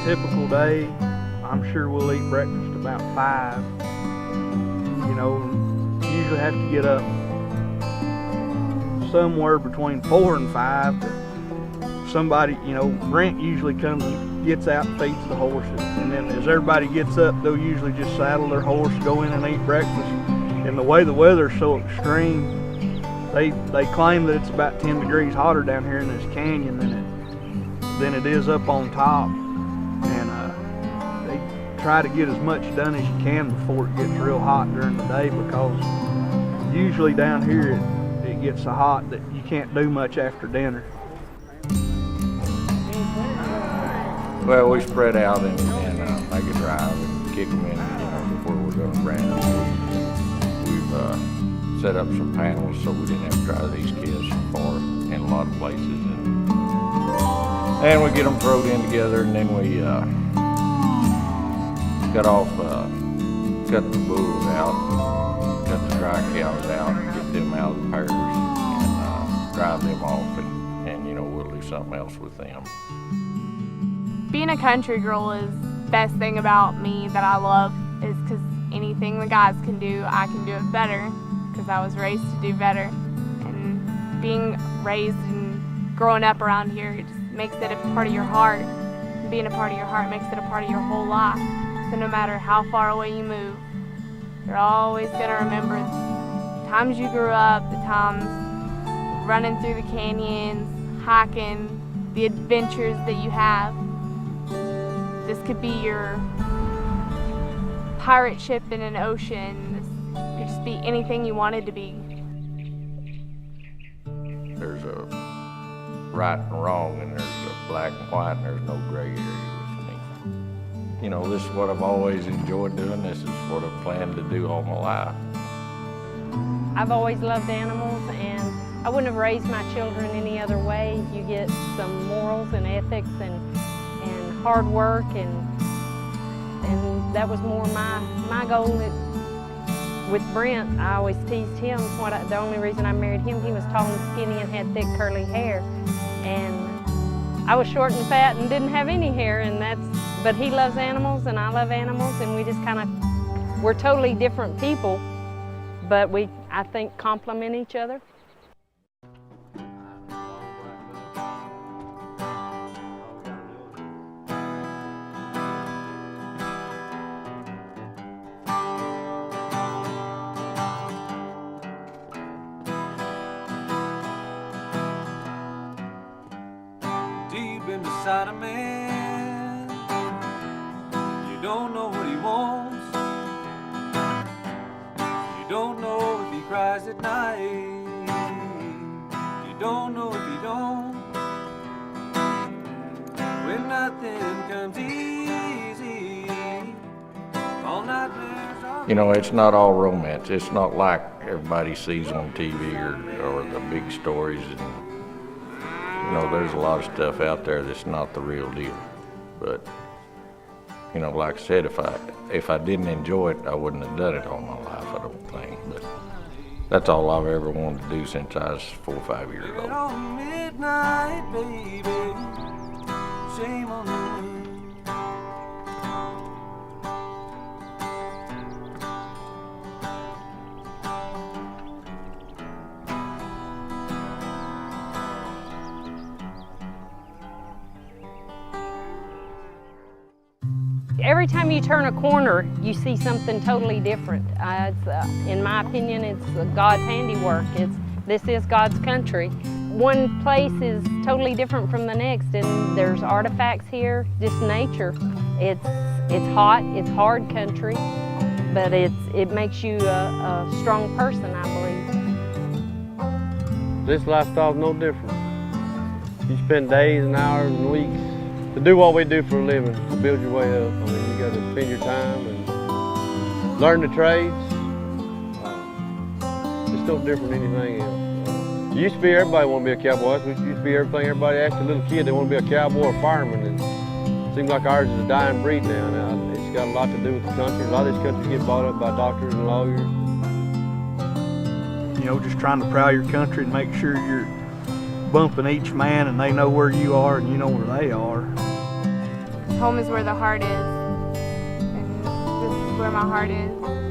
typical day, I'm sure we'll eat breakfast about 5. You know, usually have to get up somewhere between 4 and 5. But somebody, you know, Brent usually comes and gets out and feeds the horses. And then as everybody gets up, they'll usually just saddle their horse, go in and eat breakfast. And the way the weather's so extreme, they claim that it's about 10 degrees hotter down here in this canyon than it is up on top. And they try to get as much done as you can before it gets real hot during the day, because usually down here it gets so hot that you can't do much after dinner. Well, we spread out and make a drive and kick them in, before we're going to Brandon. We've set up some panels so we didn't have to drive these kids far in a lot of places. And we get them thrown in together, and then we cut the bulls out, cut the dry cows out, and get them out of the pairs, and drive them off, and we'll do something else with them. Being a country girl is the best thing about me that I love, is because anything the guys can do, I can do it better, because I was raised to do better. And being raised and growing up around here, it just makes it a part of your heart. And being a part of your heart makes it a part of your whole life. So no matter how far away you move, you're always going to remember the times you grew up, the times running through the canyons, hiking, the adventures that you have. This could be your pirate ship in an ocean. This could just be anything you wanted to be. There's a right and wrong, and there's a black and white, and there's no gray area with me. This is what I've always enjoyed doing. This is what I've planned to do all my life. I've always loved animals, and I wouldn't have raised my children any other way. You get some morals and ethics and hard work, and that was more my goal. With Brent, I always teased him. The only reason I married him, he was tall and skinny and had thick curly hair, and I was short and fat and didn't have any hair. But he loves animals and I love animals, and we just we're totally different people, but I think complement each other. Inside a man, you don't know what he wants, you don't know if he cries at night, you don't know if he don't, when nothing comes easy, all nightmares are... It's not all romance. It's not like everybody sees on TV or the big stories. There's a lot of stuff out there that's not the real deal. But, like I said, if I didn't enjoy it, I wouldn't have done it all my life, I don't think. But that's all I've ever wanted to do since I was 4 or 5 years old. Midnight, baby, shame on you. Every time you turn a corner, you see something totally different. In my opinion, it's God's handiwork. This is God's country. One place is totally different from the next, and there's artifacts here, just nature. It's hot, it's hard country, but it makes you a strong person, I believe. This lifestyle's no different. You spend days and hours and weeks to do what we do for a living, to build your way up. You got to spend your time and learn the trades. It's no different than anything else. It used to be everybody want to be a cowboy. It used to be everything everybody asked a little kid, they want to be a cowboy or fireman. And it seems like ours is a dying breed now. It's got a lot to do with the country. A lot of these countries get bought up by doctors and lawyers. Just trying to proud your country and make sure you're bumping each man and they know where you are and you know where they are. Home is where the heart is, and this is where my heart is.